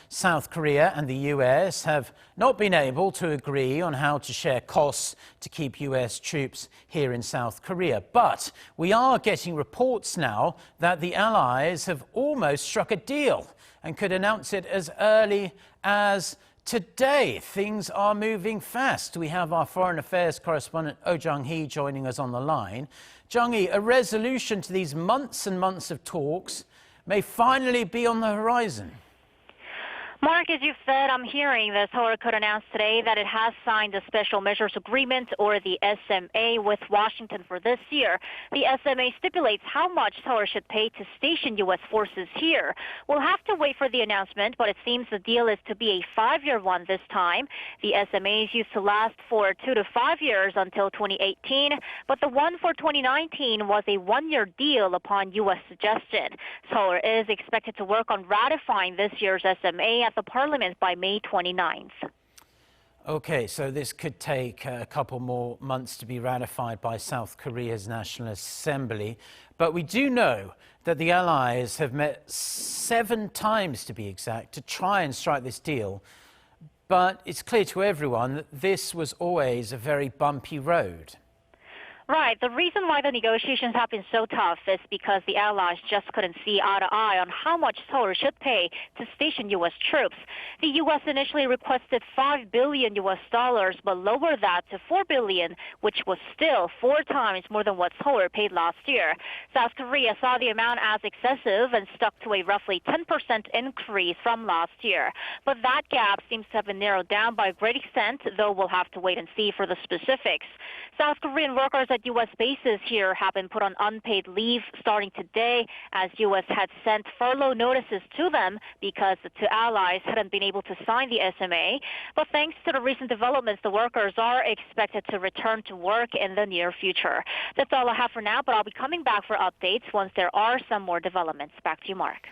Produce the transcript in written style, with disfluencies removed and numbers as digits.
South Korea and the US have not been able to agree on how to share costs to keep US troops here in South Korea. But we are getting reports now that the allies have almost struck a deal and could announce it as early as today. Things are moving fast. We have our foreign affairs correspondent Oh Jung-hee joining us on the line. Jung-hee, a resolution to these months and months of talks may finally be on the horizon. Mark, as you've said, I'm hearing that Seoul could announce today that it has signed a Special Measures Agreement, or the SMA, with Washington for this year. The SMA stipulates how much Seoul should pay to station U.S. forces here. We'll have to wait for the announcement, but it seems the deal is to be a 5-year one this time. The SMAs used to last for 2 to 5 years until 2018, but the one for 2019 was a 1-year deal upon U.S. suggestion. Seoul is expected to work on ratifying this year's SMA at the Parliament by May 29th. Okay, so this could take a couple more months to be ratified by South Korea's National Assembly. But we do know that the Allies have met 7 times, to be exact, to try and strike this deal. But it's clear to everyone that this was always a very bumpy road. Right. The reason why the negotiations have been so tough is because the allies just couldn't see eye to eye on how much Seoul should pay to station U.S. troops. The U.S. initially requested $5 billion, but lowered that to $4 billion, which was still 4 times more than what Seoul paid last year. South Korea saw the amount as excessive and stuck to a roughly 10% increase from last year. But that gap seems to have been narrowed down by a great extent, though we'll have to wait and see for the specifics. South Korean workers at U.S. bases here have been put on unpaid leave starting today, as U.S. had sent furlough notices to them because the 2 allies hadn't been able to sign the SMA. But thanks to the recent developments, the workers are expected to return to work in the near future. That's all I have for now, but I'll be coming back for updates once there are some more developments. Back to you, Mark.